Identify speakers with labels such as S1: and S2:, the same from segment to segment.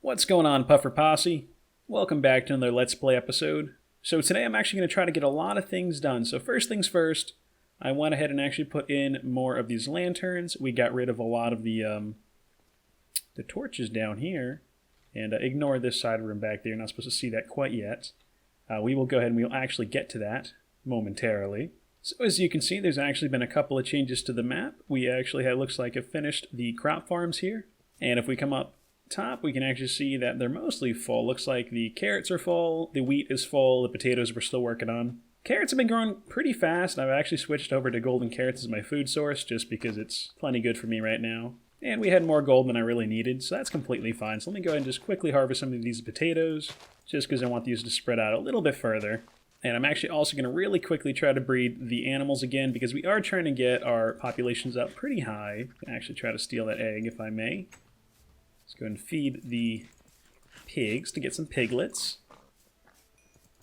S1: What's going on, Puffer Posse? Welcome back to another Let's Play episode. So today I'm actually going to try to get a lot of things done. So first things first, I went ahead and actually put in more of these lanterns. We got rid of a lot of the torches down here. And ignore this side room back there. You're not supposed to see that quite yet. We will go ahead and we'll actually get to that momentarily. So as you can see, there's actually been a couple of changes to the map. We actually looks like have finished the crop farms here. And if we come up top, we can actually see that they're mostly full. Looks like the carrots are full, the wheat is full, the potatoes we're still working on. Carrots have been growing pretty fast. I've actually switched over to golden carrots as my food source just because it's plenty good for me right now. And we had more gold than I really needed, so that's completely fine. So let me go ahead and just quickly harvest some of these potatoes, just because I want these to spread out a little bit further. And I'm actually also going to really quickly try to breed the animals again, because we are trying to get our populations up pretty high. I can actually try to steal that egg if I may. Let's go ahead and feed the pigs to get some piglets.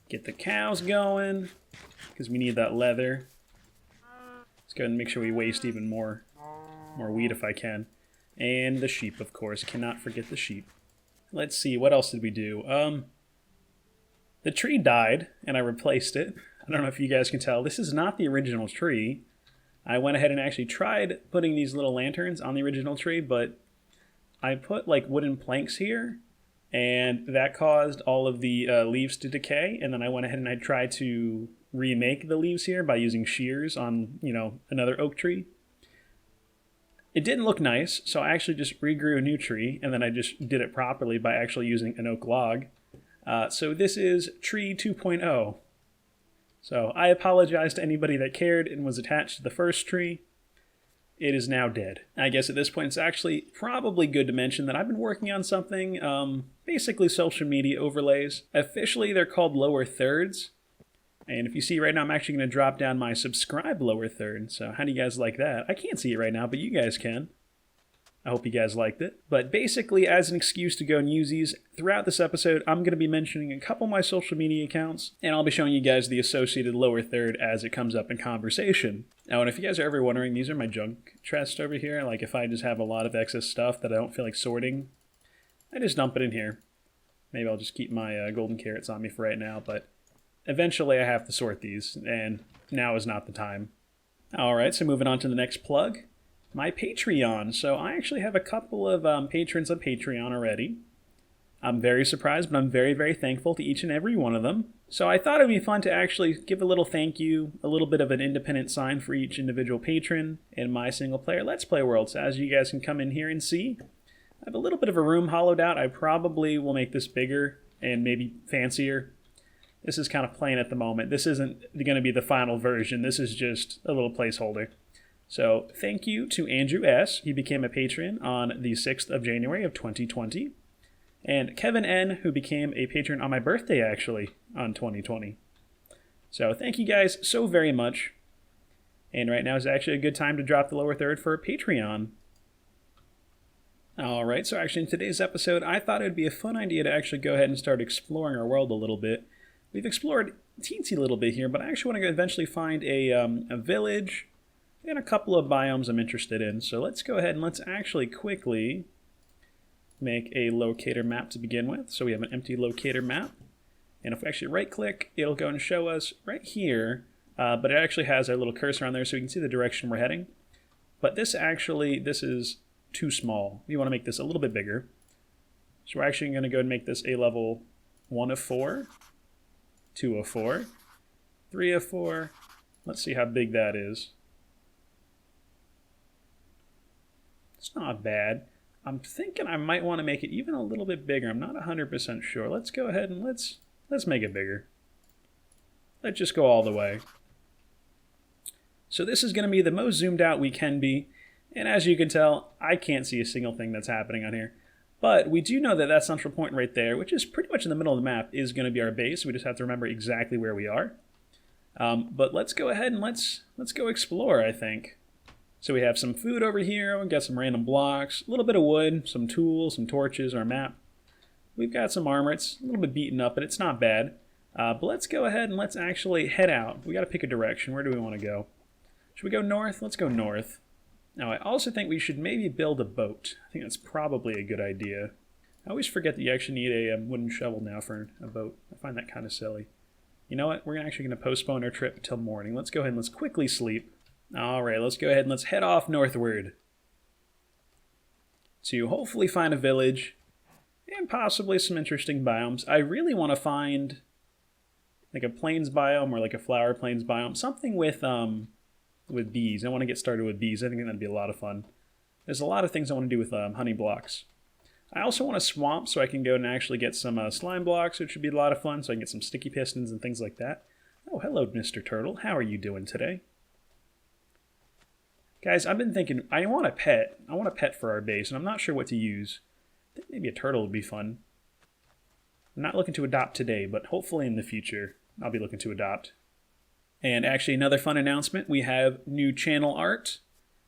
S1: Get the cows going, because we need that leather. Let's go ahead and make sure we waste even more wheat if I can. And the sheep, of course. Cannot forget the sheep. Let's see, what else did we do? The tree died, and I replaced it. I don't know if you guys can tell. This is not the original tree. I went ahead and actually tried putting these little lanterns on the original tree, but I put like wooden planks here, and that caused all of the leaves to decay, and then I went ahead and I tried to remake the leaves here by using shears on, another oak tree. It didn't look nice, so I actually just regrew a new tree, and then I just did it properly by actually using an oak log. So this is tree 2.0. So I apologize to anybody that cared and was attached to the first tree. It is now dead. I guess at this point it's actually probably good to mention that I've been working on something, basically social media overlays. Officially they're called lower thirds. And if you see right now, I'm actually going to drop down my subscribe lower third. So how do you guys like that? I can't see it right now, but you guys can. I hope you guys liked it. But basically, as an excuse to go and use these, throughout this episode, I'm going to be mentioning a couple of my social media accounts, and I'll be showing you guys the associated lower third as it comes up in conversation. Now, and if you guys are ever wondering, these are my junk chest over here. Like, if I just have a lot of excess stuff that I don't feel like sorting, I just dump it in here. Maybe I'll just keep my golden carrots on me for right now, but eventually I have to sort these, and now is not the time. Alright, so moving on to the next plug. My Patreon. So I actually have a couple of patrons on Patreon already. I'm very surprised, but I'm very, very thankful to each and every one of them. So I thought it would be fun to actually give a little thank you, a little bit of an independent sign for each individual patron in my single player Let's Play world. So as you guys can come in here and see, I have a little bit of a room hollowed out. I probably will make this bigger and maybe fancier. This is kind of plain at the moment. This isn't going to be the final version. This is just a little placeholder. So thank you to Andrew S. He became a patron on the 6th of January of 2020. And Kevin N., who became a patron on my birthday, actually, on 2020. So thank you guys so very much. And right now is actually a good time to drop the lower third for a Patreon. Alright, so actually in today's episode, I thought it would be a fun idea to actually go ahead and start exploring our world a little bit. We've explored a teensy little bit here, but I actually want to eventually find a village and a couple of biomes I'm interested in. So let's go ahead and let's actually quickly make a locator map to begin with. So we have an empty locator map. And if we actually right click, it'll go and show us right here. But it actually has our little cursor on there so we can see the direction we're heading. But this is too small. We want to make this a little bit bigger. So we're actually going to go and make this a level 1 of 4, 2 of 4, 3 of 4. Let's see how big that is. It's not bad. I'm thinking I might want to make it even a little bit bigger. I'm not 100% sure. Let's go ahead and let's make it bigger. Let's just go all the way. So this is going to be the most zoomed out we can be. And as you can tell, I can't see a single thing that's happening on here. But we do know that that central point right there, which is pretty much in the middle of the map, is going to be our base. We just have to remember exactly where we are. But let's go ahead and let's go explore, I think. So we have some food over here, we've got some random blocks, a little bit of wood, some tools, some torches, our map. We've got some armor, it's a little bit beaten up, but it's not bad. But let's go ahead and let's actually head out. We got to pick a direction. Where do we want to go? Should we go north? Let's go north. Now I also think we should maybe build a boat. I think that's probably a good idea. I always forget that you actually need a wooden shovel now for a boat. I find that kind of silly. You know what? We're actually going to postpone our trip until morning. Let's go ahead and let's quickly sleep. Alright, let's go ahead and let's head off northward to hopefully find a village and possibly some interesting biomes. I really want to find like a plains biome or like a flower plains biome. Something with bees. I want to get started with bees. I think that'd be a lot of fun. There's a lot of things I want to do with honey blocks. I also want a swamp so I can go and actually get some slime blocks, which would be a lot of fun, so I can get some sticky pistons and things like that. Oh, hello, Mr. Turtle. How are you doing today? Guys, I've been thinking, I want a pet. I want a pet for our base, and I'm not sure what to use. I think maybe a turtle would be fun. I'm not looking to adopt today, but hopefully in the future I'll be looking to adopt. And actually, another fun announcement, we have new channel art.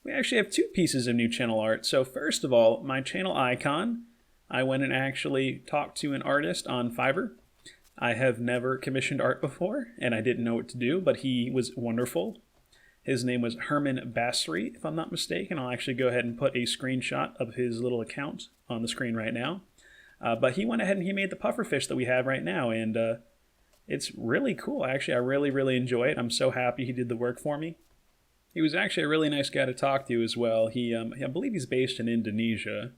S1: We actually have 2 pieces of new channel art. So first of all, my channel icon, I went and actually talked to an artist on Fiverr. I have never commissioned art before, and I didn't know what to do, but he was wonderful. His name was Herman, if I'm not mistaken. I'll actually go ahead and put a screenshot of his little account on the screen right now. But he went ahead and he made the pufferfish that we have right now, and it's really cool. Actually, I really, really enjoy it. I'm so happy he did the work for me. He was actually a really nice guy to talk to as well. I believe he's based in Indonesia,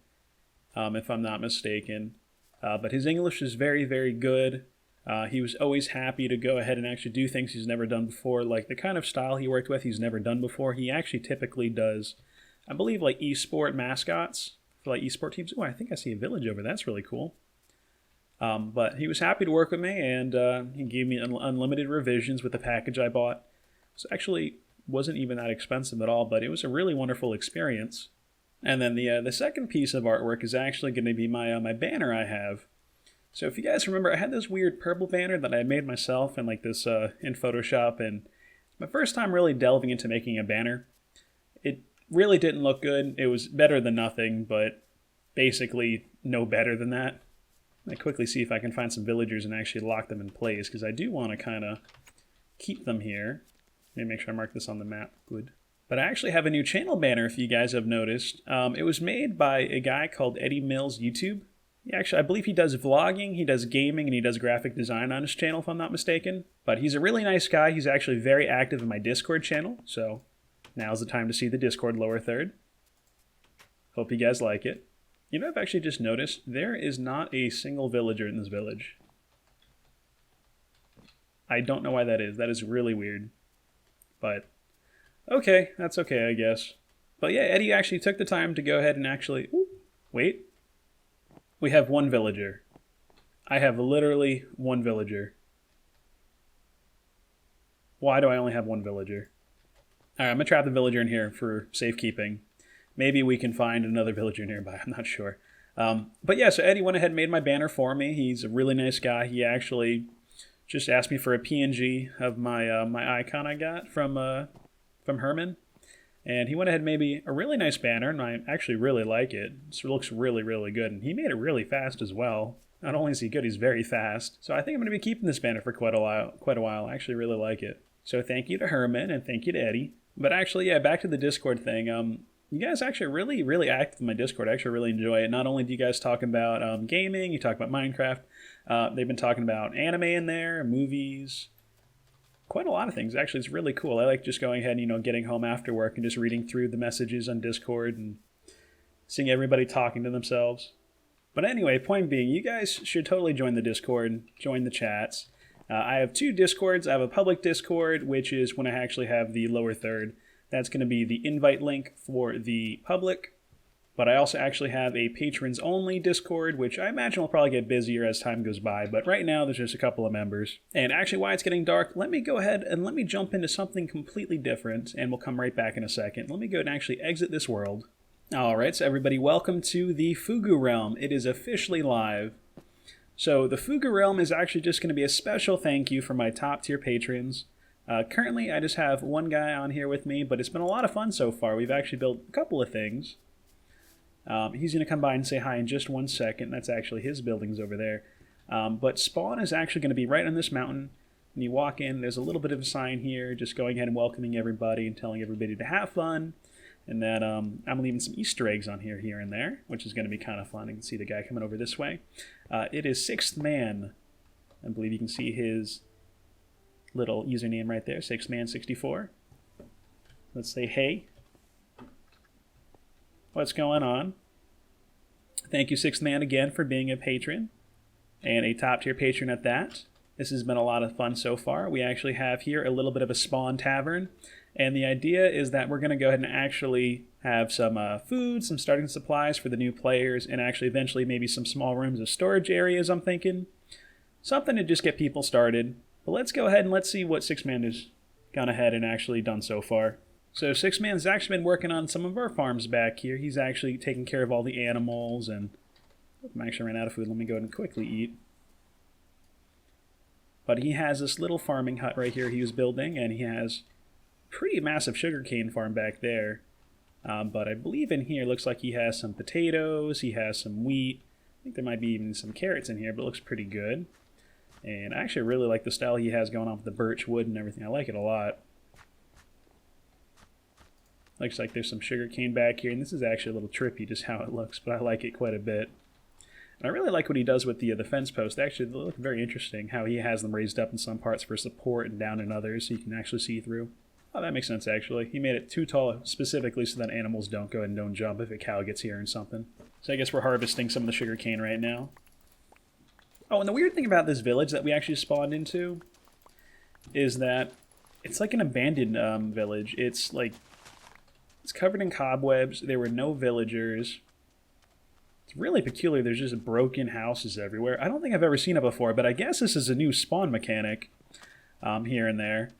S1: if I'm not mistaken. But his English is very, very good. He was always happy to go ahead and actually do things he's never done before. Like the kind of style he worked with, he's never done before. He actually typically does, I believe, like esport mascots for like esport teams. Oh, I think I see a village over there. That's really cool. But he was happy to work with me, and he gave me unlimited revisions with the package I bought. So actually wasn't even that expensive at all, but it was a really wonderful experience. And then the second piece of artwork is actually going to be my banner I have. So if you guys remember, I had this weird purple banner that I made myself in like this in Photoshop, and it's my first time really delving into making a banner. It really didn't look good. It was better than nothing, but basically no better than that. I quickly see if I can find some villagers and actually lock them in place, because I do want to kind of keep them here. Let me make sure I mark this on the map. Good. But I actually have a new channel banner, if you guys have noticed. It was made by a guy called EddieMillsGaming. Actually, I believe he does vlogging, he does gaming, and he does graphic design on his channel, if I'm not mistaken. But he's a really nice guy. He's actually very active in my Discord channel, so now's the time to see the Discord lower third. Hope you guys like it. You know, I've actually just noticed there is not a single villager in this village. I don't know why that is. That is really weird. But, okay, that's okay, I guess. But yeah, Eddie actually took the time to go ahead and actually... Ooh, wait. We have 1 villager. I have literally 1 villager. Why do I only have 1 villager? Alright, I'm going to trap the villager in here for safekeeping. Maybe we can find another villager nearby. I'm not sure. But yeah, so Eddie went ahead and made my banner for me. He's a really nice guy. He actually just asked me for a PNG of my my icon I got from Herman. And he went ahead and made me a really nice banner, and I actually really like it. It looks really, really good. And he made it really fast as well. Not only is he good, he's very fast. So I think I'm going to be keeping this banner for quite a while. I actually really like it. So thank you to Herman, and thank you to Eddie. But actually, yeah, back to the Discord thing. You guys actually really, really active in my Discord. I actually really enjoy it. Not only do you guys talk about gaming, you talk about Minecraft. They've been talking about anime in there, movies, quite a lot of things. Actually, it's really cool. I like just going ahead and, getting home after work and just reading through the messages on Discord and seeing everybody talking to themselves. But anyway, point being, you guys should totally join the Discord, join the chats. I have 2 Discords. I have a public Discord, which is when I actually have the lower third. That's going to be the invite link for the public. But I also actually have a patrons only Discord, which I imagine will probably get busier as time goes by. But right now, there's just a couple of members. And actually, while it's getting dark, let me go ahead and let me jump into something completely different, and we'll come right back in a second. Let me go and actually exit this world. Alright, so everybody, welcome to the Fuga realm. It is officially live. So the Fuga realm is actually just going to be a special thank you for my top tier patrons. Currently, I just have 1 guy on here with me, but it's been a lot of fun so far. We've actually built a couple of things. He's going to come by and say hi in just 1 second. That's actually his buildings over there. But spawn is actually going to be right on this mountain. When you walk in, there's a little bit of a sign here, just going ahead and welcoming everybody and telling everybody to have fun. And then I'm leaving some Easter eggs on here and there, which is going to be kind of fun. You can see the guy coming over this way. It is Sixth Man. I believe you can see his little username right there, SixthMan64. Let's say hey. What's going on? Thank you, Sixth Man, again for being a patron, and a top-tier patron at that. This has been a lot of fun so far. We actually have here a little bit of a spawn tavern, and the idea is that we're going to go ahead and actually have some food, some starting supplies for the new players, and actually eventually maybe some small rooms of storage areas, I'm thinking. Something to just get people started. But let's go ahead and let's see what Sixth Man has gone ahead and actually done so far. So Sixth Man's actually been working on some of our farms back here. He's actually taking care of all the animals, and I'm actually ran out of food. Let me go ahead and quickly eat. But he has this little farming hut right here he was building, and he has a pretty massive sugarcane farm back there. But I believe in here, looks like he has some potatoes, he has some wheat. I think there might be even some carrots in here, but it looks pretty good. And I actually really like the style he has going on with the birch wood and everything. I like it a lot. Looks like there's some sugarcane back here, and this is actually a little trippy just how it looks, but I like it quite a bit. And I really like what he does with the fence posts. Actually, they look very interesting, how he has them raised up in some parts for support and down in others so you can actually see through. Oh, that makes sense, actually. He made it too tall specifically so that animals don't go and don't jump if a cow gets here and something. So I guess we're harvesting some of the sugarcane right now. Oh, and the weird thing about this village that we actually spawned into is that it's like an abandoned village. It's covered in cobwebs. There were no villagers. It's really peculiar. There's just broken houses everywhere. I don't think I've ever seen it before, but I guess this is a new spawn mechanic here and there.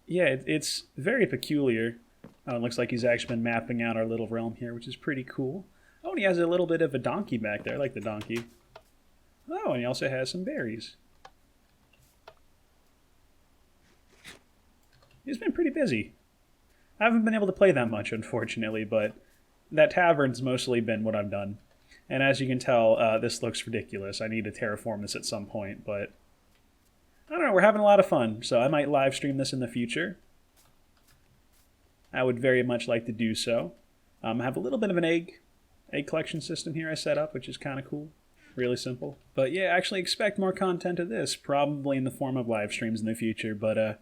S1: Yeah, it's very peculiar. It looks like he's actually been mapping out our little realm here, which is pretty cool. Oh, and he has a little bit of a donkey back there. I like the donkey. Oh, and he also has some berries. He's been pretty busy. I haven't been able to play that much, unfortunately, but that tavern's mostly been what I've done. And as you can tell, this looks ridiculous. I need to terraform this at some point, but I don't know, we're having a lot of fun, so I might live stream this in the future. I would very much like to do so. I have a little bit of an egg collection system here I set up, which is kind of cool. Really simple. But yeah, actually expect more content of this, probably in the form of live streams in the future. But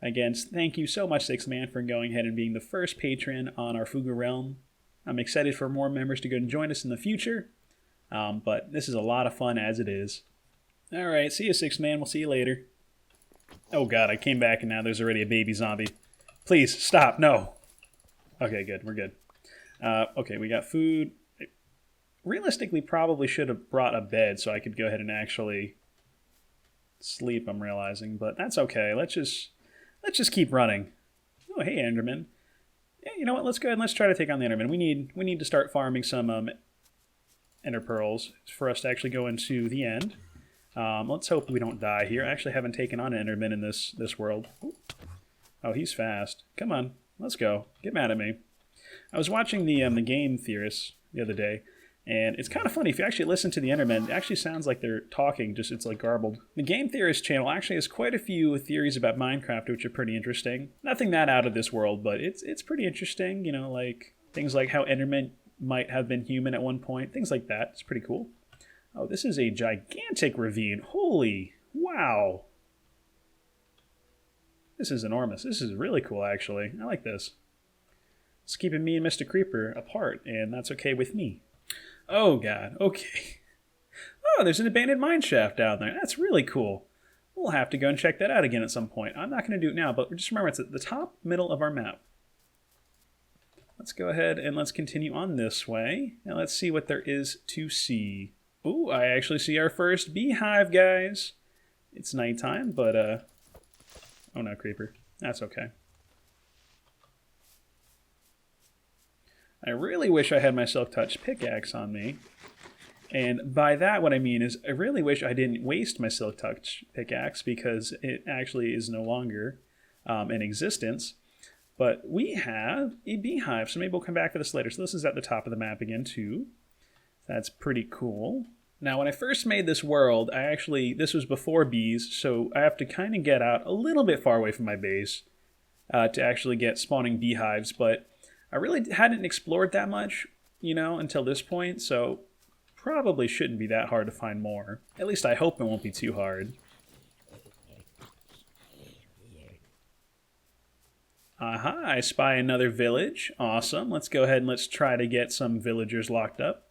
S1: again, thank you so much, Sixth Man, for going ahead and being the first patron on our Fuga realm. I'm excited for more members to go and join us in the future. But this is a lot of fun as it is. Alright, see you, Sixth Man. We'll see you later. Oh god, I came back and now there's already a baby zombie. Please, stop, no. Okay, good, we're good. Okay, we got food. Realistically, probably should have brought a bed so I could go ahead and actually sleep, I'm realizing. But that's okay, let's just keep running. Oh, hey, Enderman. Yeah, you know what, let's go ahead and let's try to take on the Enderman. We need to start farming some Ender Pearls for us to actually go into the end. Let's hope we don't die here. I actually haven't taken on an Enderman in this world. Ooh. Oh, he's fast. Come on, let's go. Get mad at me. I was watching the Game Theorists the other day, and it's kind of funny. If you actually listen to the Endermen, it actually sounds like they're talking, just it's like garbled. The Game Theorist channel actually has quite a few theories about Minecraft, which are pretty interesting. Nothing that out of this world, but it's pretty interesting. You know, like things like how Endermen might have been human at one point. Things like that. It's pretty cool. Oh, this is a gigantic ravine. Holy, wow. This is enormous. This is really cool, actually. I like this. It's keeping me and Mr. Creeper apart, and that's okay with me. Oh, God. Okay. Oh, there's an abandoned mine shaft down there. That's really cool. We'll have to go and check that out again at some point. I'm not going to do it now, but just remember it's at the top middle of our map. Let's go ahead and let's continue on this way. Now let's see what there is to see. Ooh, I actually see our first beehive, guys. It's nighttime, but, oh no, creeper. That's okay. I really wish I had my Silk Touch pickaxe on me. And by that, what I mean is, I really wish I didn't waste my Silk Touch pickaxe because it actually is no longer in existence. But we have a beehive, so maybe we'll come back to this later. So this is at the top of the map again, too. That's pretty cool. Now, when I first made this world, this was before bees, so I have to kind of get out a little bit far away from my base to actually get spawning beehives, but I really hadn't explored that much, you know, until this point, so probably shouldn't be that hard to find more. At least I hope it won't be too hard. Aha, I spy another village. Awesome. Let's go ahead and let's try to get some villagers locked up.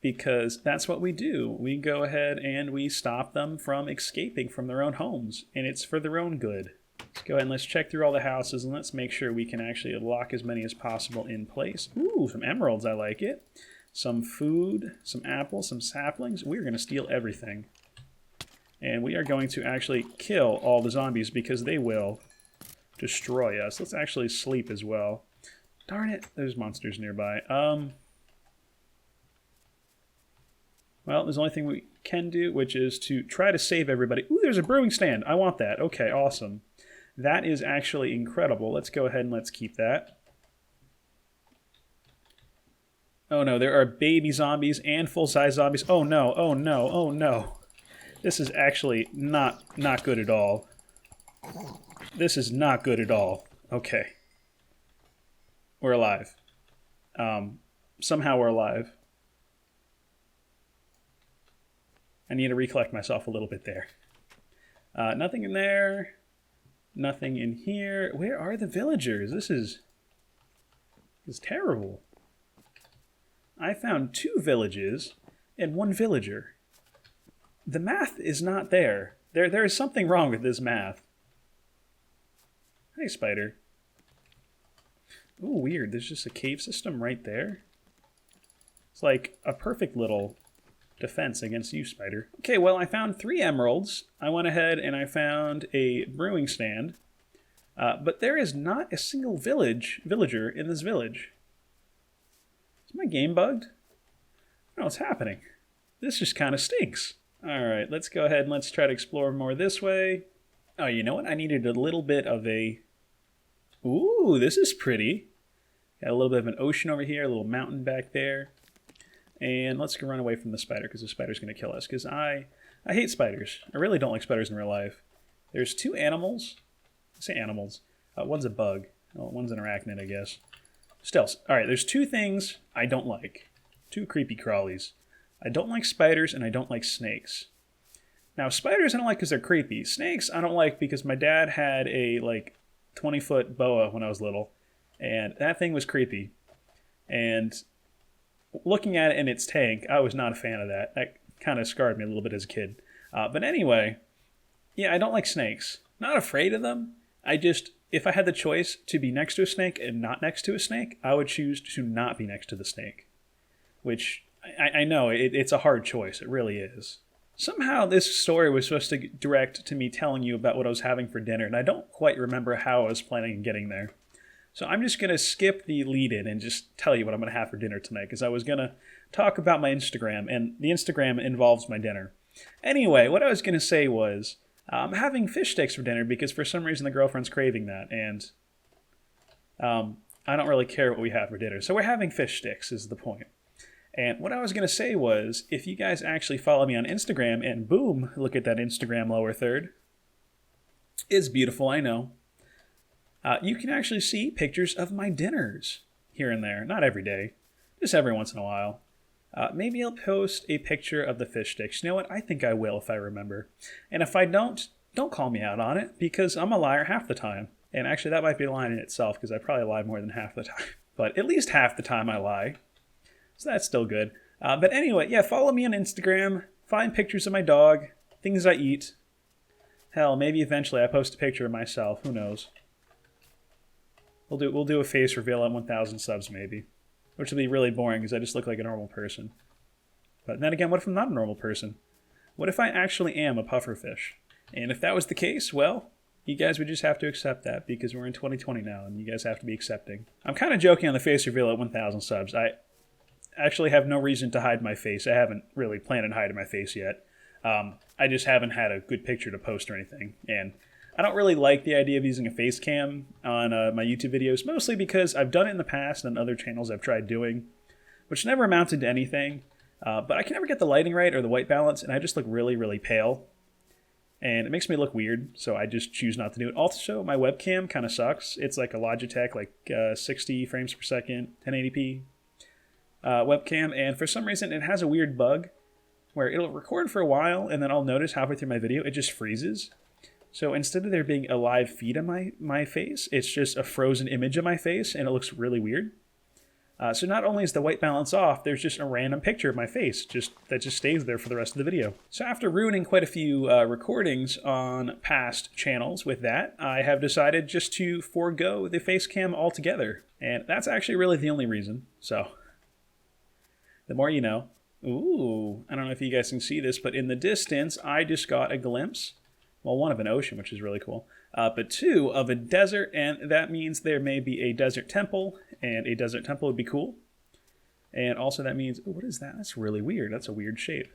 S1: Because that's what we do. We go ahead and we stop them from escaping from their own homes. And it's for their own good. Let's go ahead and let's check through all the houses and let's make sure we can actually lock as many as possible in place. Ooh, some emeralds, I like it. Some food, some apples, some saplings. We're going to steal everything. And we are going to actually kill all the zombies because they will destroy us. Let's actually sleep as well. Darn it, there's monsters nearby. Well, there's the only thing we can do, which is to try to save everybody. Ooh, there's a brewing stand. I want that. Okay, awesome. That is actually incredible. Let's go ahead and let's keep that. Oh no, there are baby zombies and full-size zombies. Oh no, oh no, oh no. This is actually not good at all. This is not good at all. Okay. We're alive. Somehow we're alive. I need to recollect myself a little bit there. Nothing in there. Nothing in here. Where are the villagers? This is terrible. I found 2 villages and 1 villager. The math is not there. There is something wrong with this math. Hey, spider. Ooh, weird. There's just a cave system right there. It's like a perfect little defense against you, spider. Okay, well, I found 3 emeralds. I went ahead and I found a brewing stand. But there is not a single villager in this village. Is my game bugged? I don't know what's happening. This just kind of stinks. Alright, let's go ahead and let's try to explore more this way. Oh, you know what? I needed a little bit of a... Ooh, this is pretty. Got a little bit of an ocean over here, a little mountain back there. And let's go run away from the spider, because the spider's going to kill us. Because I hate spiders. I really don't like spiders in real life. There's 2 animals. I say animals. One's a bug. Oh, one's an arachnid, I guess. Still, alright, there's 2 things I don't like. 2 creepy crawlies. I don't like spiders, and I don't like snakes. Now, spiders I don't like because they're creepy. Snakes I don't like because my dad had a, 20-foot boa when I was little. And that thing was creepy. And looking at it in its tank, I was not a fan of that. That kind of scarred me a little bit as a kid. But anyway, yeah, I don't like snakes. Not afraid of them. If I had the choice to be next to a snake and not next to a snake, I would choose to not be next to the snake. Which, I know, it's a hard choice. It really is. Somehow this story was supposed to direct to me telling you about what I was having for dinner, and I don't quite remember how I was planning on getting there. So I'm just going to skip the lead-in and just tell you what I'm going to have for dinner tonight, because I was going to talk about my Instagram, and the Instagram involves my dinner. Anyway, what I was going to say was, I'm having fish sticks for dinner because for some reason the girlfriend's craving that, and I don't really care what we have for dinner. So we're having fish sticks is the point. And what I was going to say was, if you guys actually follow me on Instagram, and boom, look at that Instagram lower third. It's beautiful, I know. You can actually see pictures of my dinners here and there. Not every day, just every once in a while. Maybe I'll post a picture of the fish sticks. You know what? I think I will if I remember. And if I don't call me out on it, because I'm a liar half the time. And actually, that might be a line in itself, because I probably lie more than half the time. But at least half the time I lie. So that's still good. But anyway, yeah, follow me on Instagram. Find pictures of my dog, things I eat. Hell, maybe eventually I post a picture of myself. Who knows? We'll do a face reveal at 1,000 subs maybe. Which will be really boring because I just look like a normal person. But then again, what if I'm not a normal person? What if I actually am a pufferfish? And if that was the case, well, you guys would just have to accept that because we're in 2020 now and you guys have to be accepting. I'm kind of joking on the face reveal at 1,000 subs. I actually have no reason to hide my face. I haven't really planned on hiding my face yet. I just haven't had a good picture to post or anything. And I don't really like the idea of using a face cam on my YouTube videos, mostly because I've done it in the past and other channels I've tried doing, which never amounted to anything. But I can never get the lighting right or the white balance, and I just look really, really pale. and it makes me look weird, so I just choose not to do it. Also, my webcam kind of sucks. It's like a Logitech, like 60 frames per second, 1080p webcam, and for some reason it has a weird bug where it'll record for a while, and then I'll notice halfway through my video it just freezes. So instead of there being a live feed of my face, it's just a frozen image of my face, and it looks really weird. So not only is the white balance off, there's just a random picture of my face that just stays there for the rest of the video. So after ruining quite a few recordings on past channels with that, I have decided just to forego the face cam altogether. And that's actually really the only reason. So the more you know. Ooh, I don't know if you guys can see this, but in the distance, I just got a glimpse. Well, one of an ocean, which is really cool, but two of a desert, and that means there may be a desert temple, and a desert temple would be cool. And also that means, ooh, what is that? That's really weird. That's a weird shape.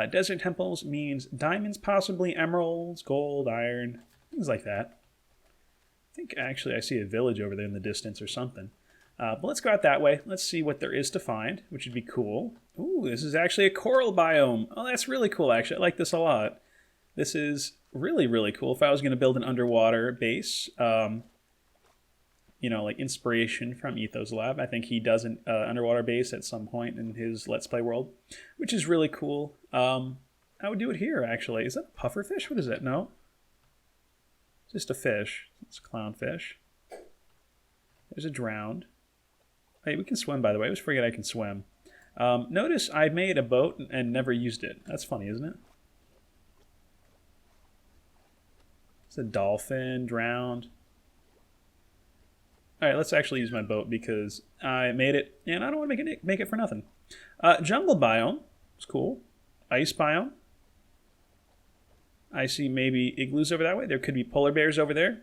S1: Desert temples means diamonds, possibly emeralds, gold, iron, things like that. I think actually I see a village over there in the distance or something. But let's go out that way. Let's see what there is to find, which would be cool. Ooh, this is actually a coral biome. Oh, that's really cool, actually. I like this a lot. This is really, really cool. If I was going to build an underwater base, you know, like inspiration from Ethos Lab. I think he does an underwater base at some point in his Let's Play world, which is really cool. I would do it here, actually. Is that a pufferfish? What is that? No. Just a fish. It's a clownfish. There's a drowned. Hey, we can swim, by the way. I always forget I can swim. Notice I made a boat and never used it. That's funny, isn't it? It's a dolphin, drowned. Alright, let's actually use my boat because I made it, and I don't want to make it for nothing. Jungle biome. It's cool. Ice biome. I see maybe igloos over that way. There could be polar bears over there.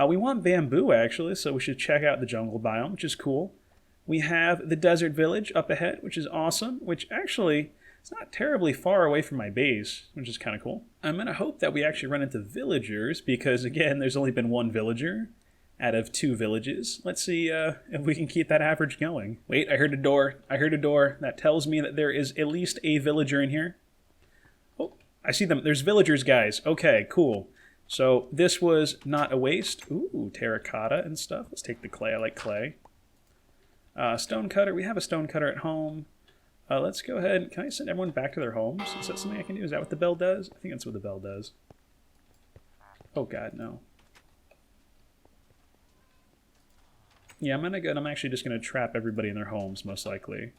S1: We want bamboo, actually, so we should check out the jungle biome, which is cool. We have the desert village up ahead, which is awesome, which actually is not terribly far away from my base, which is kind of cool. I'm going to hope that we actually run into villagers, because, again, there's only been one villager out of 2 villages. Let's see if we can keep that average going. Wait, I heard a door. I heard a door. That tells me that there is at least a villager in here. Oh, I see them. There's villagers, guys. Okay, cool. So this was not a waste. Ooh, terracotta and stuff. Let's take the clay. I like clay. Stone cutter. We have a stone cutter at home. Let's go ahead. Can I send everyone back to their homes? Is that something I can do? Is that what the bell does? I think that's what the bell does. Oh, God, no. Yeah, I'm actually just going to trap everybody in their homes, most likely.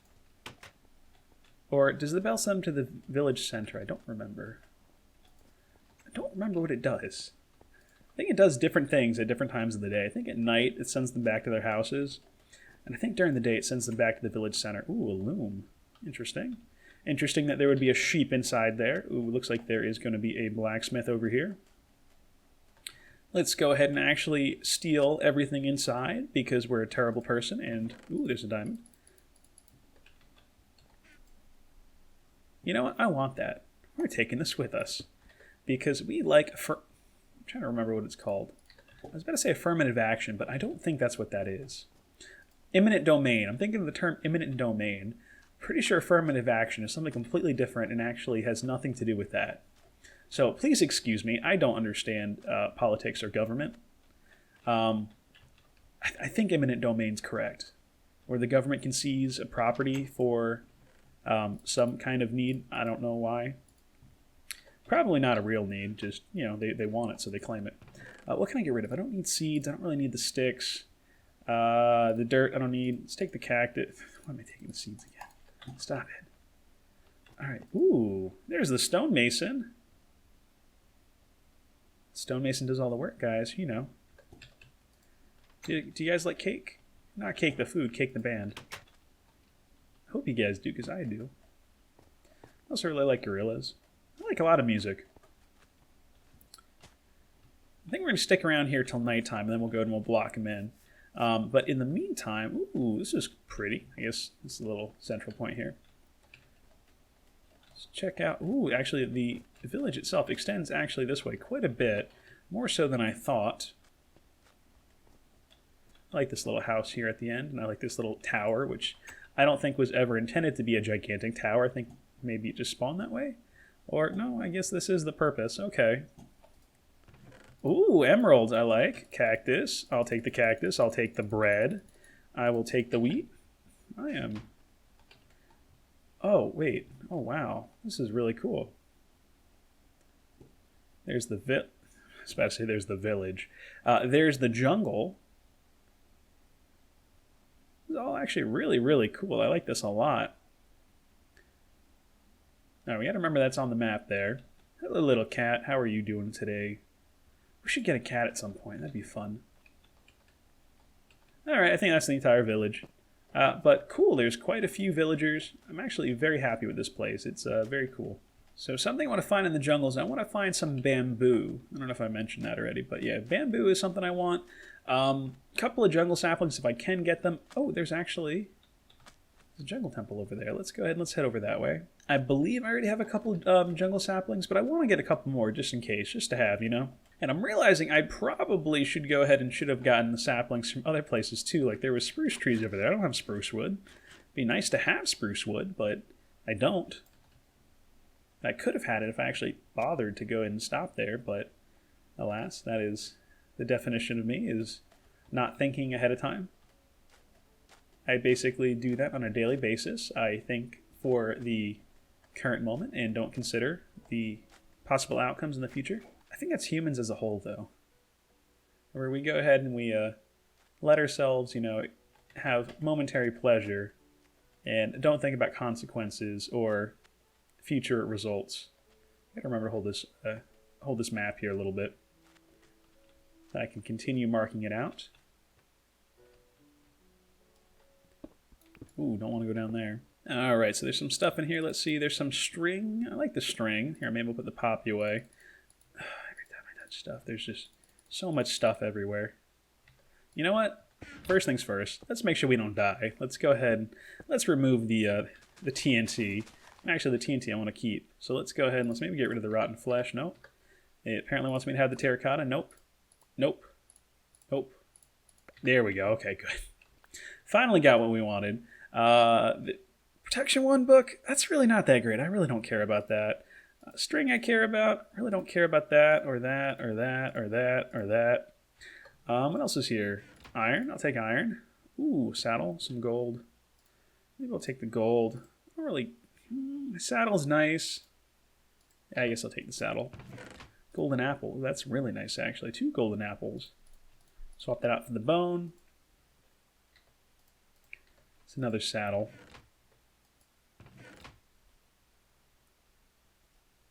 S1: Or does the bell send them to the village center? I don't remember. I don't remember what it does. I think it does different things at different times of the day. I think at night it sends them back to their houses. And I think during the day it sends them back to the village center. Ooh, a loom. Interesting. Interesting that there would be a sheep inside there. Ooh, looks like there is going to be a blacksmith over here. Let's go ahead and actually steal everything inside because we're a terrible person. And, ooh, there's a diamond. You know what? I want that. We're taking this with us. Because we like... I'm trying to remember what it's called. I was about to say affirmative action, but I don't think that's what that is. Eminent domain. I'm thinking of the term eminent domain. Pretty sure affirmative action is something completely different and actually has nothing to do with that. So please excuse me. I don't understand politics or government. I think eminent domain's correct. Where the government can seize a property for some kind of need. I don't know why. Probably not a real need. Just, you know, they want it, so they claim it. What can I get rid of? I don't need seeds. I don't really need the sticks. The dirt I don't need. Let's take the cactus. Why am I taking the seeds again? Stop it. Alright. Ooh. There's the stonemason. Stonemason does all the work, guys. You know. Do you guys like cake? Not cake the food, cake the band. I hope you guys do, because I do. I also really like gorillas. I like a lot of music. I think we're going to stick around here till nighttime, and then we'll go and we'll block them in. But in the meantime, ooh, this is pretty. I guess this is a little central point here. Let's check out, ooh, actually the village itself extends actually this way quite a bit, more so than I thought. I like this little house here at the end, and I like this little tower, which I don't think was ever intended to be a gigantic tower. I think maybe it just spawned that way. Or, no, I guess this is the purpose. Okay. Ooh, emeralds I like. Cactus. I'll take the cactus. I'll take the bread. I will take the wheat. I am... Oh, wait. Oh, wow. This is really cool. There's the I was about to say there's the village. There's the jungle. It's all actually really, really cool. I like this a lot. Now, we got to remember that's on the map there. Hello, little cat. How are you doing today? We should get a cat at some point. That'd be fun. Alright, I think that's the entire village. But cool, there's quite a few villagers. I'm actually very happy with this place. It's very cool. So something I want to find in the jungles, I want to find some bamboo. I don't know if I mentioned that already, but yeah, bamboo is something I want. A couple of jungle saplings if I can get them. Oh, there's actually a jungle temple over there. Let's go ahead and let's head over that way. I believe I already have a couple jungle saplings, but I want to get a couple more just in case, just to have, you know? And I'm realizing I probably should go ahead and should have gotten the saplings from other places too. Like there was spruce trees over there. I don't have spruce wood. It'd be nice to have spruce wood, but I don't. I could have had it if I actually bothered to go ahead and stop there, but alas, that is the definition of me, is not thinking ahead of time. I basically do that on a daily basis. I think for the current moment and don't consider the possible outcomes in the future. I think that's humans as a whole, though. Where we go ahead and we let ourselves, you know, have momentary pleasure and don't think about consequences or future results. I gotta remember to hold this map here a little bit. So I can continue marking it out. Ooh, don't want to go down there. Alright, so there's some stuff in here. Let's see, there's some string. I like the string. Here, maybe we'll put the poppy away. Every time I touch stuff, there's just so much stuff everywhere. You know what? First things first, let's make sure we don't die. Let's go ahead and let's remove the TNT. Actually, the TNT I want to keep. So let's go ahead and let's maybe get rid of the rotten flesh. Nope. It apparently wants me to have the terracotta. Nope. Nope. Nope. There we go. Okay, good. Finally got what we wanted. The Protection 1 book, that's really not that great. I really don't care about that. String I care about. Really don't care about that, or that, or that, or that, or that. What else is here? Iron. I'll take iron. Ooh, saddle. Some gold. Maybe I'll take the gold. I don't really... The saddle's nice. Yeah, I guess I'll take the saddle. Golden apple. That's really nice, actually. 2 golden apples. Swap that out for the bone. It's another saddle.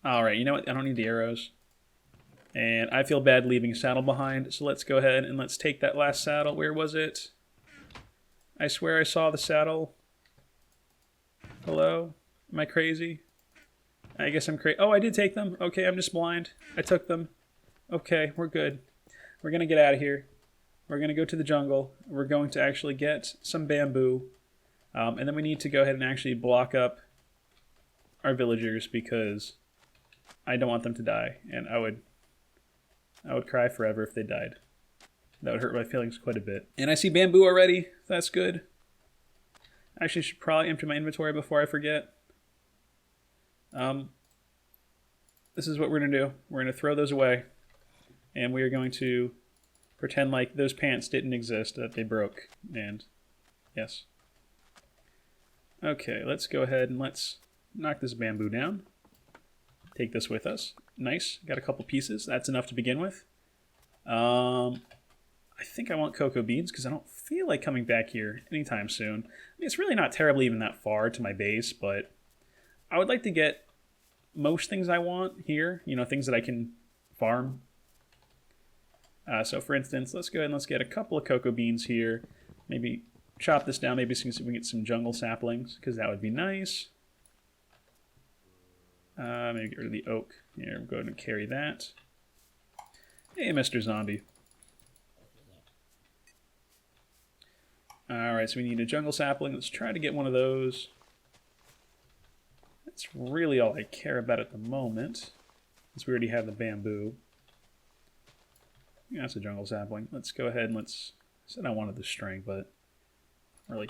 S1: Alright, you know what? I don't need the arrows. And I feel bad leaving a saddle behind, so let's go ahead and let's take that last saddle. Where was it? I swear I saw the saddle. Hello? Am I crazy? I guess I'm crazy. Oh, I did take them. Okay, I'm just blind. I took them. Okay, we're good. We're going to get out of here. We're going to go to the jungle. We're going to actually get some bamboo. And then we need to go ahead and actually block up our villagers because I don't want them to die. And I would cry forever if they died. That would hurt my feelings quite a bit. And I see bamboo already. That's good. I actually should probably empty my inventory before I forget. This is what we're going to do. We're going to throw those away. And we are going to pretend like those pants didn't exist, that they broke. And yes. Okay, let's go ahead and let's knock this bamboo down. Take this with us. Nice. Got a couple pieces. That's enough to begin with. I think I want cocoa beans because I don't feel like coming back here anytime soon. I mean, it's really not terribly even that far to my base, but I would like to get most things I want here. You know, things that I can farm. So for instance, let's go ahead and let's get a couple of cocoa beans here. Maybe chop this down, maybe so we can get some jungle saplings, because that would be nice. Maybe get rid of the oak. Here, we'll go ahead and carry that. Hey, Mr. Zombie. Alright, so we need a jungle sapling. Let's try to get one of those. That's really all I care about at the moment, since we already have the bamboo. Yeah, that's a jungle sapling. Let's go ahead and let's... I said I wanted the string, but really,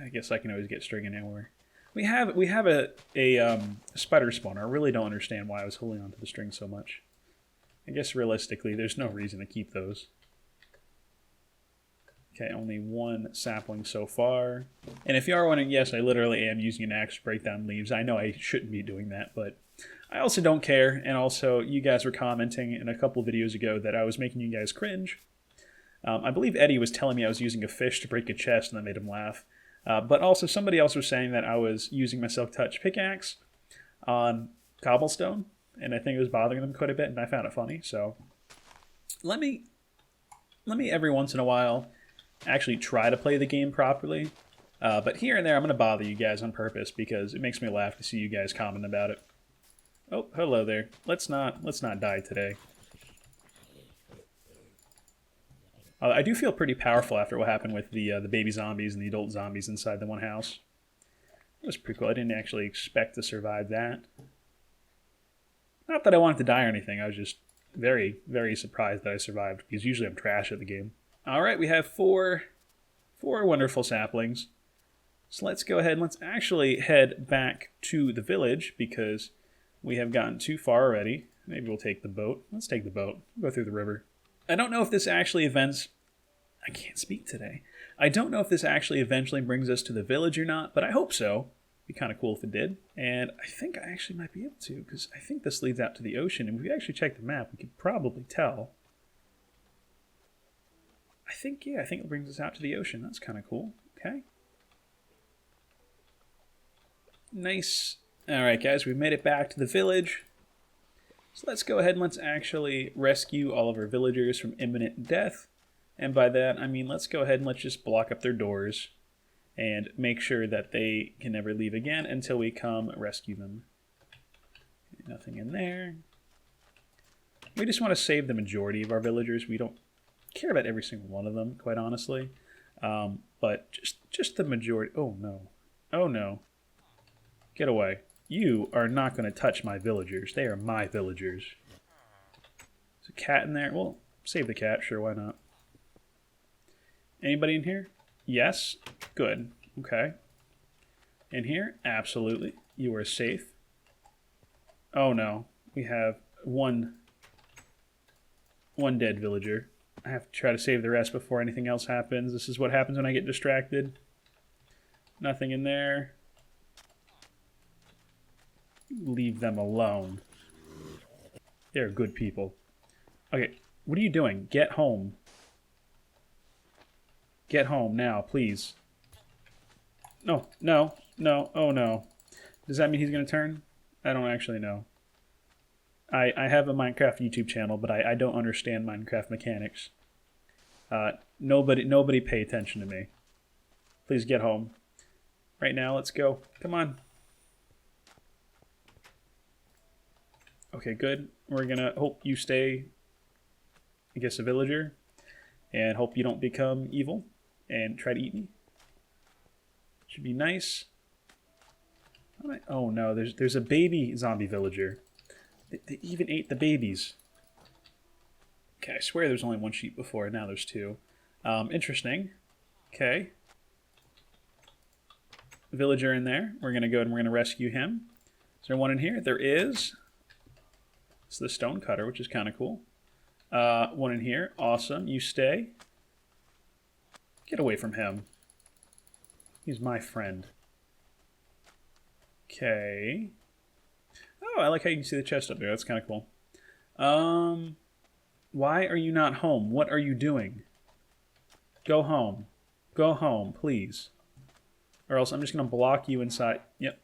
S1: I guess I can always get string anywhere. we have a spider spawner. I really don't understand why I was holding onto the string so much. I guess realistically, there's no reason to keep those. Okay, only one sapling so far. And if you are wondering, yes, I literally am using an axe to break down leaves. I know I shouldn't be doing that, but I also don't care. And also, you guys were commenting in a couple videos ago that I was making you guys cringe. I believe Eddie was telling me I was using a fish to break a chest, and that made him laugh. But also, somebody else was saying that I was using my silk-touch pickaxe on cobblestone, and I think it was bothering them quite a bit, and I found it funny. So let me every once in a while actually try to play the game properly. But here and there, I'm going to bother you guys on purpose because it makes me laugh to see you guys comment about it. Oh, hello there. Let's not die today. I do feel pretty powerful after what happened with the baby zombies and the adult zombies inside the one house. It was pretty cool. I didn't actually expect to survive that. Not that I wanted to die or anything. I was just very, very surprised that I survived because usually I'm trash at the game. All right, we have four wonderful saplings. So let's go ahead and let's actually head back to the village because we have gotten too far already. Maybe we'll take the boat. Let's take the boat. We'll go through the river. I don't know if this actually I can't speak today. I don't know if this actually eventually brings us to the village or not, but I hope so. It'd be kind of cool if it did. And I think I actually might be able to because I think this leads out to the ocean. And if we actually check the map, we could probably tell. I think it brings us out to the ocean. That's kind of cool. Okay. Nice. All right, guys, we've made it back to the village. So let's go ahead and let's actually rescue all of our villagers from imminent death. And by that, I mean let's go ahead and let's just block up their doors and make sure that they can never leave again until we come rescue them. Nothing in there. We just want to save the majority of our villagers. We don't care about every single one of them, quite honestly. But just the majority. Oh, no. Oh, no. Get away. You are not going to touch my villagers. They are my villagers. There's a cat in there. Well, save the cat. Sure, why not? Anybody in here? Yes? Good. Okay. In here? Absolutely. You are safe. Oh, no. We have one dead villager. I have to try to save the rest before anything else happens. This is what happens when I get distracted. Nothing in there. Leave them alone. They're good people. Okay, what are you doing? Get home. Get home now, please. No, no, no, oh no. Does that mean he's going to turn? I don't actually know. I have a Minecraft YouTube channel, but I don't understand Minecraft mechanics. Nobody pay attention to me. Please get home. Right now, let's go. Come on. Okay, good. We're gonna hope you stay, I guess, a villager. And hope you don't become evil and try to eat me. Should be nice. Oh no, there's a baby zombie villager. They even ate the babies. Okay, I swear there's only one sheep before, and now there's two. Interesting. Okay. Villager in there. We're going to go and we're going to rescue him. Is there one in here? There is. It's the stone cutter, which is kind of cool. One in here. Awesome. You stay. Get away from him. He's my friend. Okay. Oh, I like how you can see the chest up there. That's kind of cool. Why are you not home? What are you doing? Go home. Go home, please. Or else I'm just going to block you inside. Yep.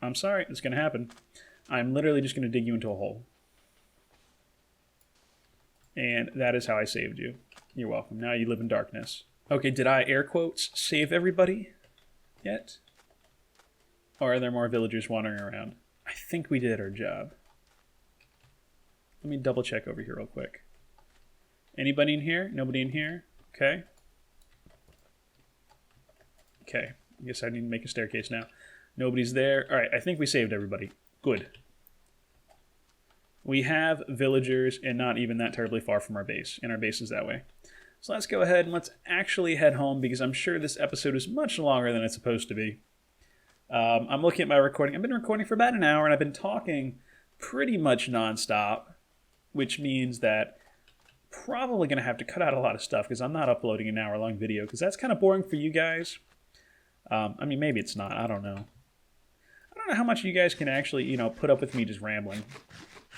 S1: I'm sorry. It's going to happen. I'm literally just going to dig you into a hole. And that is how I saved you. You're welcome. Now you live in darkness. Okay, did I, air quotes, save everybody yet? Or are there more villagers wandering around? I think we did our job. Let me double check over here real quick. Anybody in here? Nobody in here? Okay. Okay. I guess I need to make a staircase now. Nobody's there. Alright, I think we saved everybody. Good. We have villagers and not even that terribly far from our base. And our base is that way. So let's go ahead and let's actually head home because I'm sure this episode is much longer than it's supposed to be. I'm looking at my recording. I've been recording for about an hour, and I've been talking pretty much nonstop, which means that probably going to have to cut out a lot of stuff because I'm not uploading an hour-long video because that's kind of boring for you guys. I mean, maybe it's not. I don't know. I don't know how much you guys can actually, put up with me just rambling.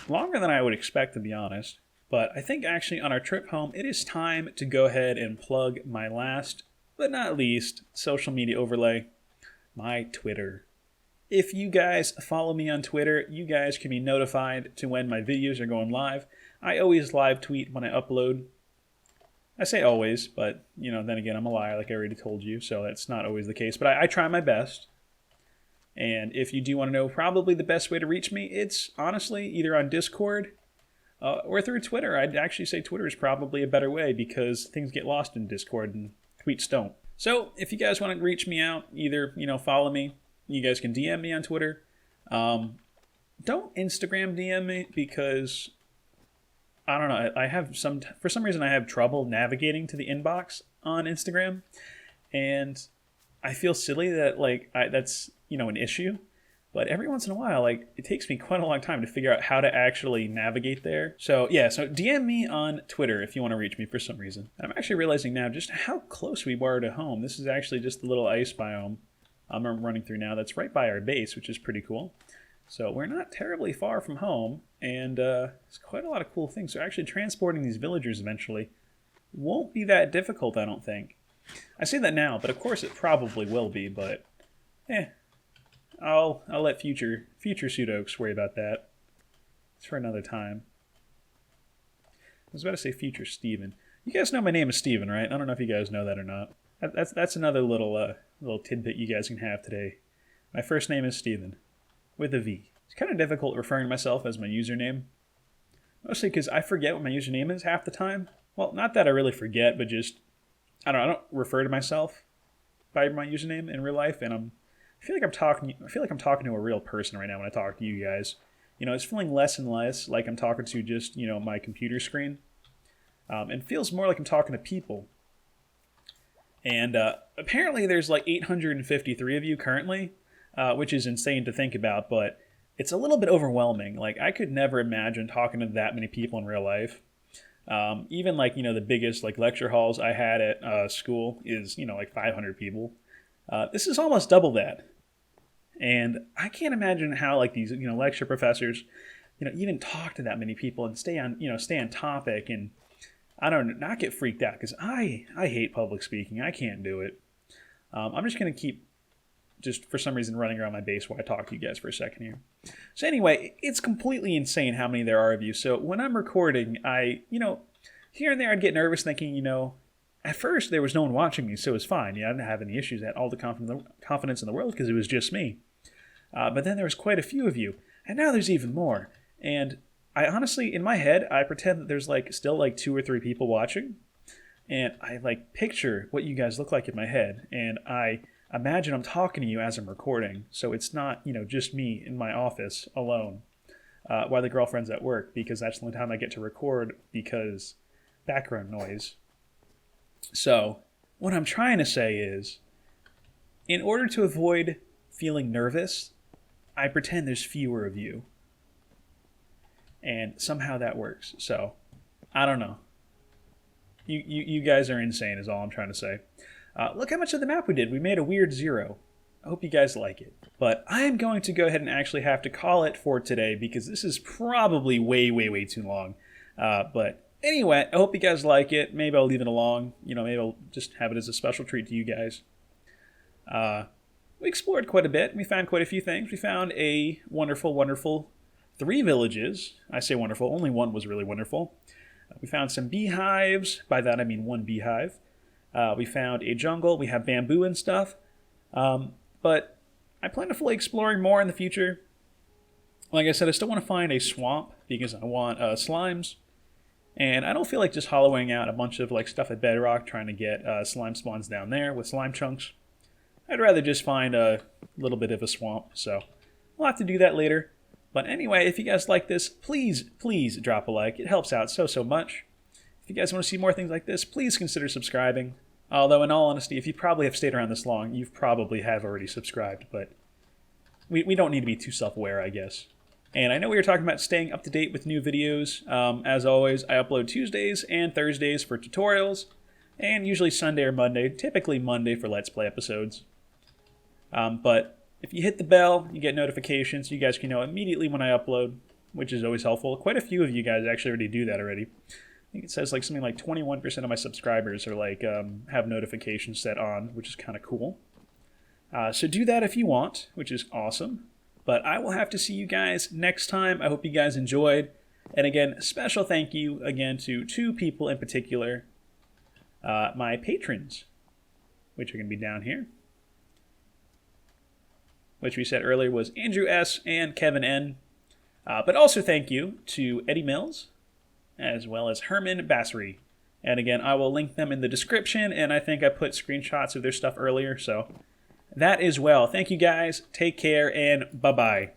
S1: Longer than I would expect, to be honest. But I think actually on our trip home, it is time to go ahead and plug my last, but not least, social media overlay, my Twitter. If you guys follow me on Twitter, you guys can be notified to when my videos are going live. I always live tweet when I upload. I say always, but, then again, I'm a liar, like I already told you, so that's not always the case. But I try my best. And if you do want to know probably the best way to reach me, it's honestly either on Discord or through Twitter. I'd actually say Twitter is probably a better way because things get lost in Discord and tweets don't. So if you guys want to reach me out, either, follow me. You guys can DM me on Twitter. Don't Instagram DM me because, I don't know, I have for some reason I have trouble navigating to the inbox on Instagram. And I feel silly that, that's, an issue. But every once in a while, it takes me quite a long time to figure out how to actually navigate there. So, yeah, so DM me on Twitter if you want to reach me for some reason. I'm actually realizing now just how close we were to home. This is actually just the little ice biome I'm running through now. That's right by our base, which is pretty cool. So we're not terribly far from home, and it's quite a lot of cool things. So actually transporting these villagers eventually won't be that difficult, I don't think. I say that now, but of course it probably will be, but I'll let future Sudoxe worry about that. It's for another time. I was about to say future Steven. You guys know my name is Steven, right? I don't know if you guys know that or not. That's another little tidbit you guys can have today. My first name is Steven, with a V. It's kind of difficult referring to myself as my username. Mostly because I forget what my username is half the time. Well, not that I really forget, but just, I don't refer to myself by my username in real life, and I feel like I'm talking to a real person right now when I talk to you guys. It's feeling less and less like I'm talking to just, my computer screen. It feels more like I'm talking to people. And apparently there's 853 of you currently, which is insane to think about, but it's a little bit overwhelming. I could never imagine talking to that many people in real life. Even the biggest lecture halls I had at school is, 500 people. This is almost double that. And I can't imagine how these, lecture professors, even talk to that many people and stay on topic and not get freaked out because I hate public speaking. I can't do it. I'm just going to keep for some reason running around my base while I talk to you guys for a second here. So anyway, it's completely insane how many there are of you. So when I'm recording, I, here and there I'd get nervous thinking, at first there was no one watching me, so it was fine. I didn't have any issues. I had all the confidence in the world because it was just me. But then there was quite a few of you, and now there's even more. And I honestly, in my head, I pretend that there's still 2 or 3 people watching, and I picture what you guys look like in my head, and I imagine I'm talking to you as I'm recording, so it's not just me in my office alone while the girlfriend's at work, because that's the only time I get to record because background noise. So what I'm trying to say is, in order to avoid feeling nervous, I pretend there's fewer of you. And somehow that works. So, I don't know. You guys are insane is all I'm trying to say. Look how much of the map we did. We made a weird 0. I hope you guys like it. But I am going to go ahead and actually have to call it for today because this is probably way, way, way too long. But anyway, I hope you guys like it. Maybe I'll leave it along. Maybe I'll just have it as a special treat to you guys. We explored quite a bit. We found quite a few things. We found a wonderful, wonderful 3 villages. I say wonderful. Only one was really wonderful. We found some beehives. By that I mean 1 beehive. We found a jungle. We have bamboo and stuff. But I plan to fully exploring more in the future. Like I said, I still want to find a swamp because I want slimes. And I don't feel like just hollowing out a bunch of stuff at Bedrock trying to get slime spawns down there with slime chunks. I'd rather just find a little bit of a swamp. So we'll have to do that later. But anyway, if you guys like this, please drop a like. It helps out so much. If you guys want to see more things like this, please consider subscribing. Although, in all honesty, if you probably have stayed around this long, you probably have already subscribed. But we don't need to be too self-aware, I guess. And I know we were talking about staying up to date with new videos. As always, I upload Tuesdays and Thursdays for tutorials, and usually Sunday or Monday, typically Monday for Let's Play episodes. But if you hit the bell, you get notifications. You guys can know immediately when I upload, which is always helpful. Quite a few of you guys actually already do that already. I think it says like something like 21% of my subscribers are like have notifications set on, which is kind of cool. So do that if you want, which is awesome. But I will have to see you guys next time. I hope you guys enjoyed. And again, special thank you again to 2 people in particular, my patrons, which are going to be down here, which we said earlier was Andrew S. and Kevin N. But also thank you to Eddie Mills, as well as Herman Bassery. And again, I will link them in the description, and I think I put screenshots of their stuff earlier, so that as well. Thank you guys, take care, and bye-bye.